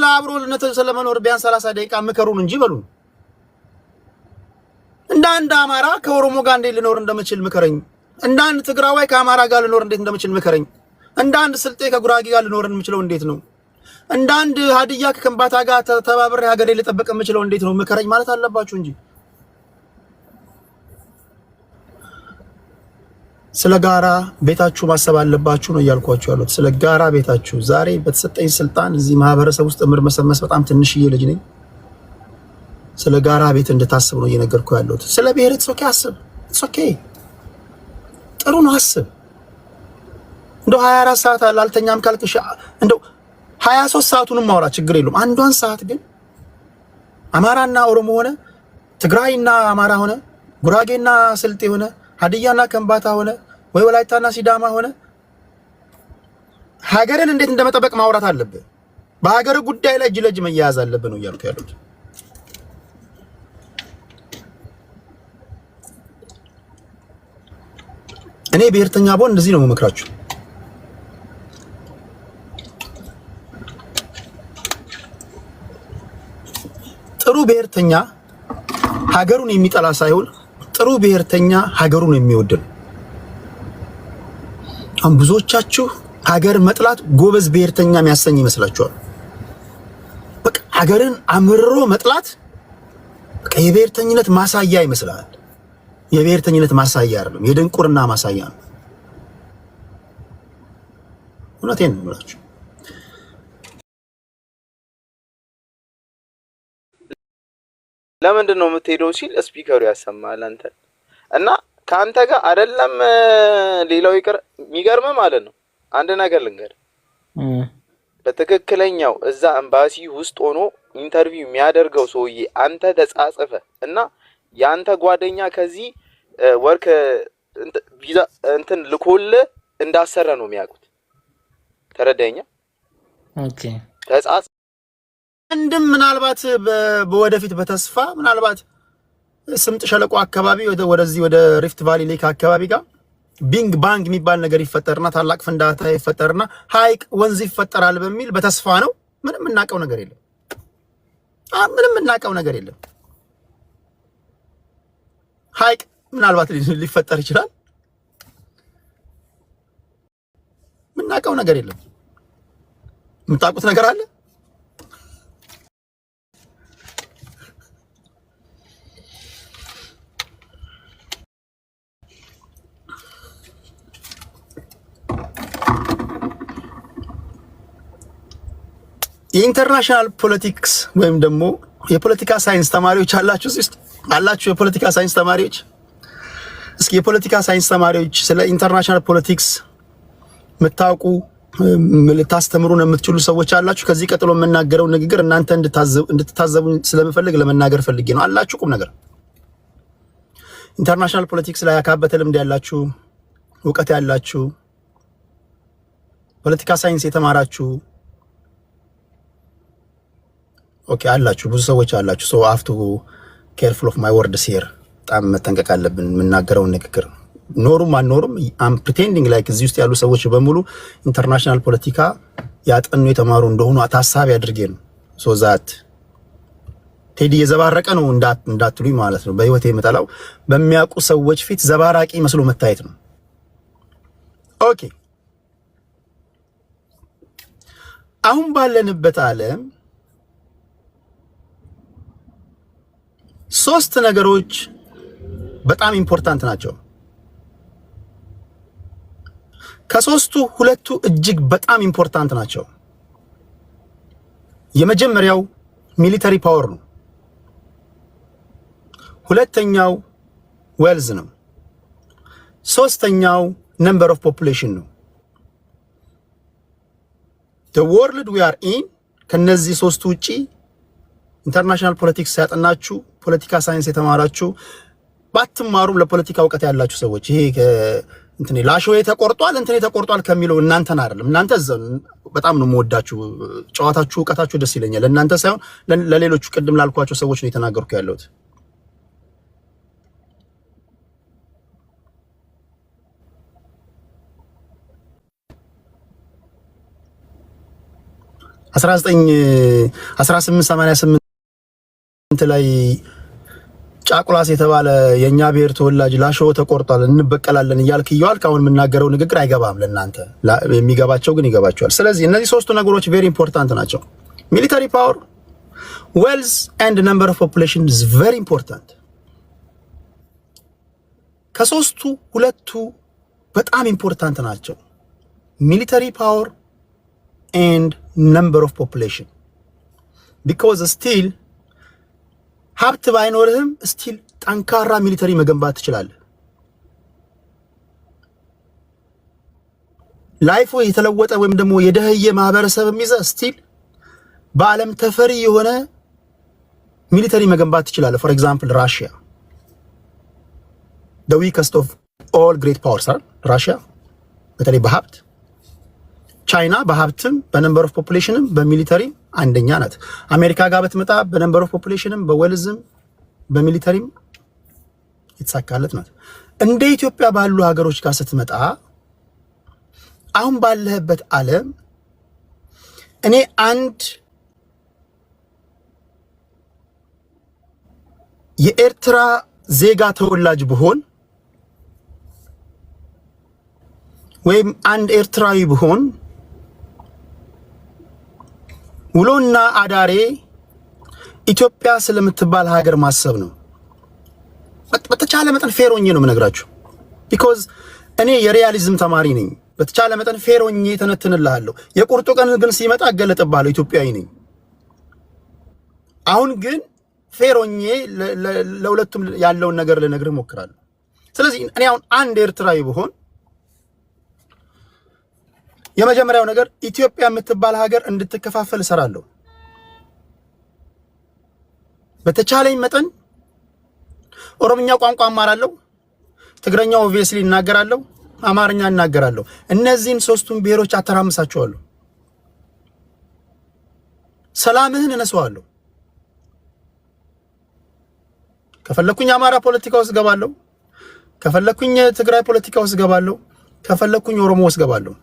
ስለ አብሮነት ስለመኖር ቢያንስ 30 ደቂቃ ምከሩን እንጂ በሉን። እንደ አንድ አማራ ከኦሮሞ ጋር እንዴት ልኖር እንደምችል ምከረኝ። እንደ አንድ ትግራዋይ ከአማራ ጋር ልኖር እንዴት እንደምችል ምከረኝ። እንደ አንድ ስልጤ ከጉራጌ ጋር ልኖር የምችለው እንዴት ነው? እንደ አንድ ሀዲያ ከከምባታ ጋር ተባብሬ ሀገሬ ልጠብቅ የምችለው እንዴት ነው? ምከረኝ ማለት አለባችሁ እንጂ ስለ ጋራ ቤታችሁ ማሰብ አለባችሁ ነው እያልኳችሁ ያሉት። ስለ ጋራ ቤታችሁ ዛሬ በተሰጠኝ ስልጣን እዚህ ማህበረሰብ ውስጥ መርመሰመስ በጣም ትንሽዬ ልጅ ነኝ። ስለ ጋራ ቤት እንድታስብ ነው እየነገርኩ ያለሁት። ስለ ብሔር ኢትስ ኦኬ አስብ፣ ኢትስ ኦኬ ጥሩ ነው አስብ። እንደው 24 ሰዓት አላልተኛም ካልክሽ እንደው 23 ሰዓቱንም ማውራ ችግር የለውም። አንዷን ሰዓት ግን አማራና ኦሮሞ ሆነ፣ ትግራይና አማራ ሆነ፣ ጉራጌና ስልጤ ሆነ፣ ሀዲያና ከምባታ ሆነ፣ ወይ ወላይታና ሲዳማ ሆነ ሀገርን እንዴት እንደመጠበቅ ማውራት አለብህ። በሀገር ጉዳይ ላይ እጅ ለእጅ መያያዝ አለብህ ነው እያልኩ ያሉት። እኔ ብሔርተኛ ብሆን እንደዚህ ነው የምመክራችሁ። ጥሩ ብሔርተኛ ሀገሩን የሚጠላ ሳይሆን ጥሩ ብሔርተኛ ሀገሩን የሚወድ ነው። አሁን ብዙዎቻችሁ ሀገር መጥላት ጎበዝ ብሔርተኛ የሚያሰኝ ይመስላችኋል። በቃ ሀገርን አምርሮ መጥላት በቃ የብሔርተኝነት ማሳያ ይመስላል። የብሔርተኝነት ማሳያ አይደለም፣ የድንቁርና ማሳያ ነው። እውነቴን ነው የምላችሁ። ለምንድን ነው የምትሄደው ሲል ስፒከሩ ያሰማል አንተ እና ካንተ ጋር አይደለም። ሌላው ይቀር የሚገርም ማለት ነው። አንድ ነገር ልንገር፣ በትክክለኛው እዛ ኤምባሲ ውስጥ ሆኖ ኢንተርቪው የሚያደርገው ሰውዬ አንተ ተጻጽፈ እና ያንተ ጓደኛ ከዚህ ወርክ ቪዛ እንትን ልኮል እንዳሰረ ነው የሚያውቁት። ተረዳኛ? ኦኬ ተጻጽ አንድም ምናልባት በወደፊት በተስፋ ምናልባት ስምጥ ሸለቆ አካባቢ ወደዚህ ወደ ሪፍት ቫሊ ሌክ አካባቢ ጋር ቢንግ ባንግ የሚባል ነገር ይፈጠርና ታላቅ ፍንዳታ ይፈጠርና ሀይቅ ወንዝ ይፈጠራል በሚል በተስፋ ነው። ምንም እናቀው ነገር የለም። ምንም እናቀው ነገር የለም። ሀይቅ ምናልባት ሊፈጠር ይችላል። ምናቀው ነገር የለም። የምታውቁት ነገር አለ? የኢንተርናሽናል ፖለቲክስ ወይም ደግሞ የፖለቲካ ሳይንስ ተማሪዎች አላችሁ እዚህ ውስጥ አላችሁ? የፖለቲካ ሳይንስ ተማሪዎች እስኪ የፖለቲካ ሳይንስ ተማሪዎች ስለ ኢንተርናሽናል ፖለቲክስ የምታውቁ ልታስተምሩን የምትችሉ ሰዎች አላችሁ? ከዚህ ቀጥሎ የምናገረው ንግግር እናንተ እንድትታዘቡ ስለምፈልግ ለመናገር ፈልጌ ነው። አላችሁ? ቁም ነገር ኢንተርናሽናል ፖለቲክስ ላይ ያካበተ ልምድ ያላችሁ፣ እውቀት ያላችሁ፣ ፖለቲካ ሳይንስ የተማራችሁ ኦኬ አላችሁ፣ ብዙ ሰዎች አላችሁ። ሶ አፍቱ ኬርፉል ኦፍ ማይ ወርድስ ሂር። በጣም መጠንቀቅ አለብን የምናገረው ንግግር። ኖሩም አልኖሩም አም ፕሪቴንዲንግ ላይክ እዚህ ውስጥ ያሉ ሰዎች በሙሉ ኢንተርናሽናል ፖለቲካ ያጠኑ የተማሩ እንደሆኑ ታሳቢ አድርጌ ነው። ሶ ዛት ቴዲ የዘባረቀ ነው እንዳትሉኝ ማለት ነው። በህይወት የምጠላው በሚያውቁ ሰዎች ፊት ዘባራቂ መስሎ መታየት ነው። ኦኬ አሁን ባለንበት ዓለም ሶስት ነገሮች በጣም ኢምፖርታንት ናቸው። ከሶስቱ ሁለቱ እጅግ በጣም ኢምፖርታንት ናቸው። የመጀመሪያው ሚሊተሪ ፓወር ነው። ሁለተኛው ዌልዝ ነው። ሶስተኛው ነምበር ኦፍ ፖፑሌሽን ነው። the world we are in ከነዚህ ሶስቱ ውጪ ኢንተርናሽናል ፖለቲክስ ያጠናችሁ ፖለቲካ ሳይንስ የተማራችሁ ባትማሩም ለፖለቲካ እውቀት ያላችሁ ሰዎች ይሄ እንትን ላሾዬ ተቆርጧል እንትን ተቆርጧል ከሚለው እናንተን አይደለም። እናንተ በጣም ነው የምወዳችሁ፣ ጨዋታችሁ እውቀታችሁ ደስ ይለኛል። እናንተ ሳይሆን ለሌሎቹ ቅድም ላልኳቸው ሰዎች ነው የተናገርኩ ያለሁት። 1888 ላይ ጫቁላስ የተባለ የኛ ብሔር ተወላጅ ላሾ ተቆርጧል እንበቀላለን እያልክ እያልክ አሁን የምናገረው ንግግር አይገባም ለእናንተ። የሚገባቸው ግን ይገባቸዋል። ስለዚህ እነዚህ ሶስቱ ነገሮች ቬሪ ኢምፖርታንት ናቸው። ሚሊተሪ ፓወር፣ ዌልዝ ኤንድ ነምበር ኦፍ ፖፑሌሽን ኢዝ ቬሪ ኢምፖርታንት። ከሶስቱ ሁለቱ በጣም ኢምፖርታንት ናቸው። ሚሊተሪ ፓወር ኤንድ ነምበር ኦፍ ፖፑሌሽን ቢኮዝ ስቲል ሀብት ባይኖርህም ስቲል ጠንካራ ሚሊተሪ መገንባት ትችላለህ። ላይፉ የተለወጠ ወይም ደግሞ የደህየ ማህበረሰብ የሚይዘ ስቲል በዓለም ተፈሪ የሆነ ሚሊተሪ መገንባት ትችላለህ። ፎር ኤግዛምፕል ራሽያ the weakest of all great powers are ራሽያ በተለይ በሀብት፣ ቻይና በሀብትም በነምበር ኦፍ ፖፑሌሽንም በሚሊተሪም አንደኛ ናት። አሜሪካ ጋር በትመጣ በነምበር ኦፍ ፖፑሌሽንም በዌልዝም በሚሊተሪም የተሳካለት ናት። እንደ ኢትዮጵያ ባሉ ሀገሮች ጋር ስትመጣ አሁን ባለህበት ዓለም እኔ አንድ የኤርትራ ዜጋ ተወላጅ ብሆን ወይም አንድ ኤርትራዊ ብሆን ውሎና አዳሬ ኢትዮጵያ ስለምትባል ሀገር ማሰብ ነው። በተቻለ መጠን ፌር ሆኜ ነው የምነግራችሁ። ቢኮዝ እኔ የሪያሊዝም ተማሪ ነኝ። በተቻለ መጠን ፌር ሆኜ ተነትንልሃለሁ። የቁርጡ ቀን ግን ሲመጣ አገለጥብሃለሁ። ኢትዮጵያዊ ነኝ። አሁን ግን ፌር ሆኜ ለሁለቱም ያለውን ነገር ልነግርህ እሞክራለሁ። ስለዚህ እኔ አሁን አንድ ኤርትራዊ ብሆን የመጀመሪያው ነገር ኢትዮጵያ የምትባል ሀገር እንድትከፋፈል እሰራለሁ። በተቻለኝ መጠን ኦሮምኛ ቋንቋ አማራለሁ፣ ትግረኛ ኦብቪየስሊ እናገራለሁ፣ አማርኛ እናገራለሁ። እነዚህን ሶስቱን ብሔሮች አተራምሳቸዋለሁ። ሰላምህን እነሳዋለሁ። ከፈለኩኝ አማራ ፖለቲካ ውስጥ ገባለሁ፣ ከፈለኩኝ ትግራይ ፖለቲካ ውስጥ ገባለሁ፣ ከፈለኩኝ ኦሮሞ ውስጥ ገባለሁ።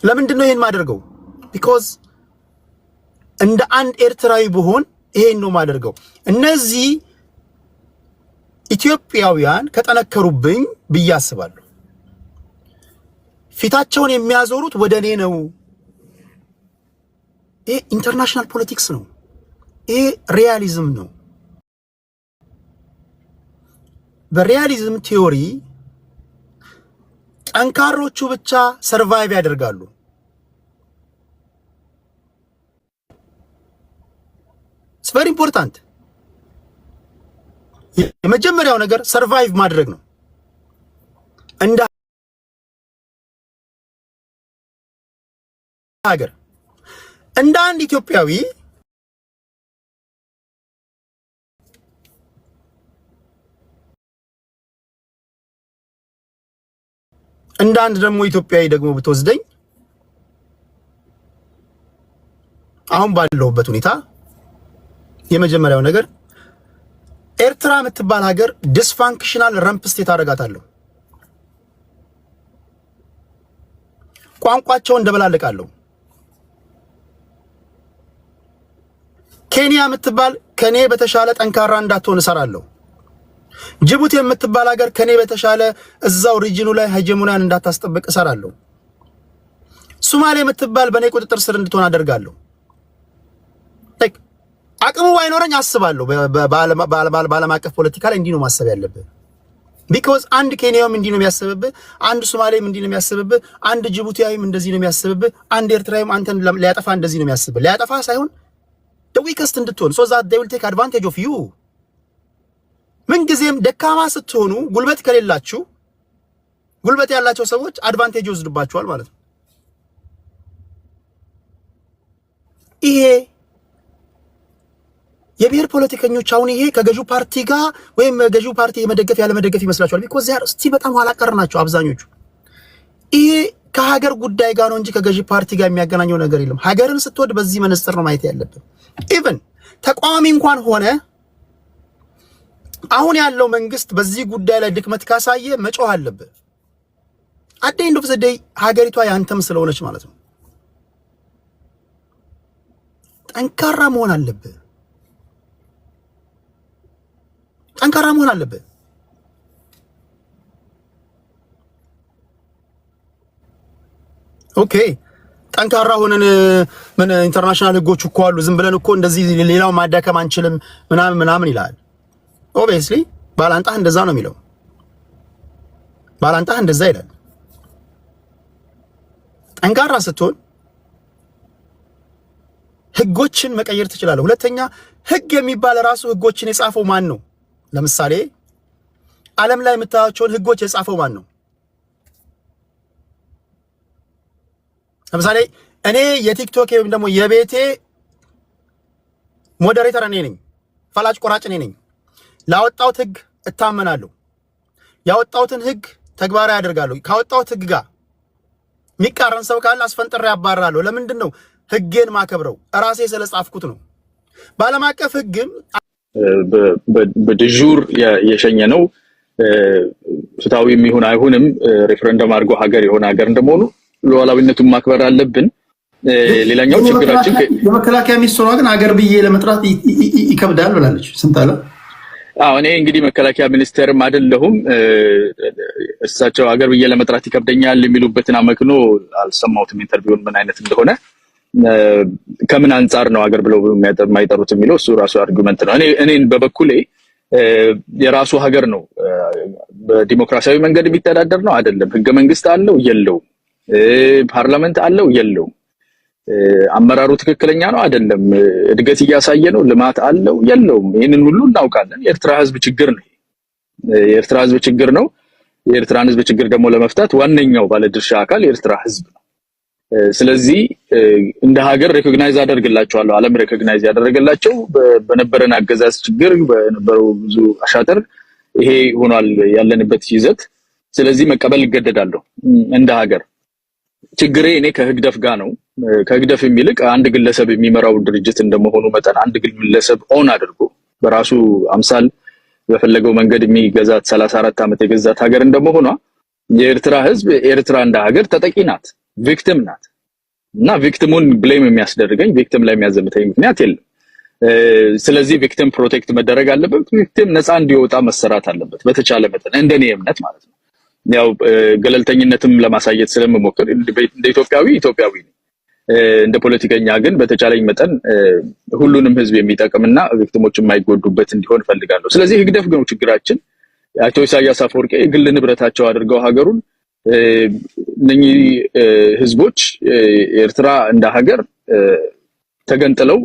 ለምንድን ነው ይሄን ማደርገው? ቢኮዝ እንደ አንድ ኤርትራዊ ብሆን ይሄን ነው ማደርገው። እነዚህ ኢትዮጵያውያን ከጠነከሩብኝ ብዬ አስባለሁ። ፊታቸውን የሚያዞሩት ወደ እኔ ነው። ይሄ ኢንተርናሽናል ፖለቲክስ ነው። ይሄ ሪያሊዝም ነው። በሪያሊዝም ቲዮሪ ጠንካሮቹ ብቻ ሰርቫይቭ ያደርጋሉ። ኢትስ ቬሪ ኢምፖርታንት። የመጀመሪያው ነገር ሰርቫይቭ ማድረግ ነው። እንደ ሀገር እንደ አንድ ኢትዮጵያዊ እንደ አንድ ደግሞ ኢትዮጵያዊ ደግሞ ብትወስደኝ አሁን ባለሁበት ሁኔታ የመጀመሪያው ነገር ኤርትራ የምትባል ሀገር ዲስፋንክሽናል ረምፕ ስቴት አደርጋታለሁ። ቋንቋቸውን እንደበላልቃለሁ። ኬንያ የምትባል ከኔ በተሻለ ጠንካራ እንዳትሆን እሰራለሁ። ጅቡቲ የምትባል ሀገር ከኔ በተሻለ እዛው ሪጅኑ ላይ ሄጀሞኒያን እንዳታስጠብቅ እሰራለሁ። ሶማሌ የምትባል በኔ ቁጥጥር ስር እንድትሆን አደርጋለሁ። አቅሙ ባይኖረኝ አስባለሁ። በዓለም አቀፍ ፖለቲካ ላይ እንዲህ ነው ማሰብ ያለብህ። ቢኮዝ አንድ ኬንያውም እንዲህ ነው የሚያስብብህ፣ አንድ ሶማሌም እንዲህ ነው የሚያስብብህ፣ አንድ ጅቡቲያዊም እንደዚህ ነው የሚያስብብህ፣ አንድ ኤርትራዊም አንተን ሊያጠፋ እንደዚህ ነው የሚያስብህ። ሊያጠፋ ሳይሆን the weakest እንድትሆን so that they will take advantage of you። ምንጊዜም ደካማ ስትሆኑ ጉልበት ከሌላችሁ ጉልበት ያላቸው ሰዎች አድቫንቴጅ ይወስዱባችኋል ማለት ነው። ይሄ የብሔር ፖለቲከኞች አሁን ይሄ ከገዢው ፓርቲ ጋር ወይም ገዢው ፓርቲ የመደገፍ ያለ መደገፍ ይመስላችኋል። ቢኮዝ ዚያር እስቲ በጣም ኋላ ቀር ናቸው አብዛኞቹ። ይሄ ከሀገር ጉዳይ ጋር ነው እንጂ ከገዢ ፓርቲ ጋር የሚያገናኘው ነገር የለም። ሀገርን ስትወድ በዚህ መነጽር ነው ማየት ያለብን። ኢቭን ተቃዋሚ እንኳን ሆነ አሁን ያለው መንግስት በዚህ ጉዳይ ላይ ድክመት ካሳየ መጮህ አለበት። አት ዘ ኤንድ ኦፍ ዘ ዴይ ሀገሪቷ ያንተም ስለሆነች ማለት ነው። ጠንካራ መሆን አለብህ። ጠንካራ መሆን አለብህ። ኦኬ ጠንካራ ሆነን ምን ኢንተርናሽናል ህጎች እኮ አሉ፣ ዝም ብለን እኮ እንደዚህ ሌላው ማዳከም አንችልም ምናምን ይላል። ኦብቪየስሊ ባላንጣህ እንደዛ ነው የሚለው። ባላንጣህ እንደዛ ይላል። ጠንካራ ስትሆን ህጎችን መቀየር ትችላለህ። ሁለተኛ ህግ የሚባል ራሱ ህጎችን የጻፈው ማን ነው? ለምሳሌ ዓለም ላይ የምታያቸውን ህጎች የጻፈው ማን ነው? ለምሳሌ እኔ የቲክቶክ ወይም ደግሞ የቤቴ ሞዴሬተር እኔ ነኝ፣ ፈላጭ ቆራጭ እኔ ነኝ። ላወጣሁት ህግ እታመናለሁ። ያወጣሁትን ህግ ተግባራዊ አደርጋለሁ። ካወጣሁት ህግ ጋር የሚቃረን ሰው ካለ አስፈንጥሬ ያባራለሁ። ለምንድን ነው ህጌን ማከብረው? ራሴ ስለጻፍኩት ነው። በዓለም አቀፍ ህግም በድጁር የሸኘ ነው። ፍትሃዊ የሚሆን አይሆንም ሬፈረንደም አድርጎ ሀገር የሆነ ሀገር እንደመሆኑ ሉዓላዊነቱን ማክበር አለብን። ሌላኛው ችግራችን የመከላከያ ሚኒስትሯ ግን ሀገር ብዬ ለመጥራት ይከብዳል ብላለች። ስንት አለ? እኔ እንግዲህ መከላከያ ሚኒስቴርም አይደለሁም። እሳቸው ሀገር ብዬ ለመጥራት ይከብደኛል የሚሉበትን አመክኖ አልሰማሁትም። ኢንተርቪውን ምን አይነት እንደሆነ ከምን አንጻር ነው ሀገር ብለው የማይጠሩት የሚለው እሱ ራሱ አርጉመንት ነው። እኔን በበኩሌ የራሱ ሀገር ነው በዲሞክራሲያዊ መንገድ የሚተዳደር ነው አይደለም። ህገ መንግስት አለው የለውም? ፓርላመንት አለው የለውም? አመራሩ ትክክለኛ ነው አይደለም? እድገት እያሳየ ነው? ልማት አለው የለውም? ይሄንን ሁሉ እናውቃለን። የኤርትራ ህዝብ ችግር ነው። የኤርትራ ህዝብ ችግር ነው። የኤርትራን ህዝብ ችግር ደግሞ ለመፍታት ዋነኛው ባለድርሻ አካል የኤርትራ ህዝብ ነው። ስለዚህ እንደ ሀገር ሬኮግናይዝ አደርግላቸዋለሁ። ዓለም ሬኮግናይዝ ያደረገላቸው በነበረን አገዛዝ ችግር በነበረው ብዙ አሻጥር ይሄ ሆኗል ያለንበት ይዘት። ስለዚህ መቀበል ይገደዳለሁ እንደ ሀገር። ችግሬ እኔ ከህግደፍ ጋር ነው። ከህግደፍ የሚልቅ አንድ ግለሰብ የሚመራው ድርጅት እንደመሆኑ መጠን አንድ ግለሰብ ኦን አድርጎ በራሱ አምሳል በፈለገው መንገድ የሚገዛት 34 ዓመት የገዛት ሀገር እንደመሆኗ የኤርትራ ህዝብ ኤርትራ እንደ ሀገር ተጠቂ ናት፣ ቪክቲም ናት። እና ቪክቲሙን ብሌም የሚያስደርገኝ ቪክቲም ላይ የሚያዘምተኝ ምክንያት የለም። ስለዚህ ቪክቲም ፕሮቴክት መደረግ አለበት። ቪክቲም ነፃ እንዲወጣ መሰራት አለበት በተቻለ መጠን እንደኔ እምነት ማለት ነው። ያው ገለልተኝነትም ለማሳየት ስለምሞክር እንደ ኢትዮጵያዊ ነኝ። እንደ ፖለቲከኛ ግን በተቻለኝ መጠን ሁሉንም ህዝብ የሚጠቅምና ቪክቲሞች የማይጎዱበት እንዲሆን ፈልጋለሁ። ስለዚህ ህግደፍ ነው ችግራችን። አቶ ኢሳያስ አፈወርቂ የግል ንብረታቸው አድርገው ሀገሩን እነኚህ ህዝቦች ኤርትራ እንደ ሀገር ተገንጥለው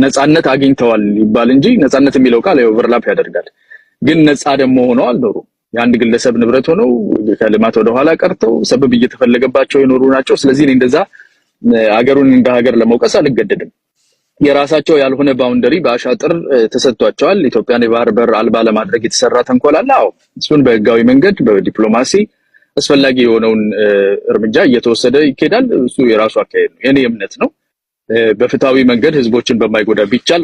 ነፃነት አግኝተዋል ይባል እንጂ ነፃነት የሚለው ቃል ኦቨርላፕ ያደርጋል። ግን ነፃ ደግሞ ሆነው አልኖሩም። የአንድ ግለሰብ ንብረት ሆነው ከልማት ወደ ኋላ ቀርተው ሰበብ እየተፈለገባቸው የኖሩ ናቸው። ስለዚህ እንደዛ ሀገሩን እንደ ሀገር ለመውቀስ አልገደድም። የራሳቸው ያልሆነ ባውንደሪ በአሻጥር ተሰጥቷቸዋል። ኢትዮጵያን የባህር በር አልባ ለማድረግ የተሰራ ተንኮል አለ። አዎ እሱን በህጋዊ መንገድ በዲፕሎማሲ አስፈላጊ የሆነውን እርምጃ እየተወሰደ ይኬዳል። እሱ የራሱ አካሄድ ነው፣ የኔ እምነት ነው። በፍትሃዊ መንገድ ህዝቦችን በማይጎዳ ቢቻል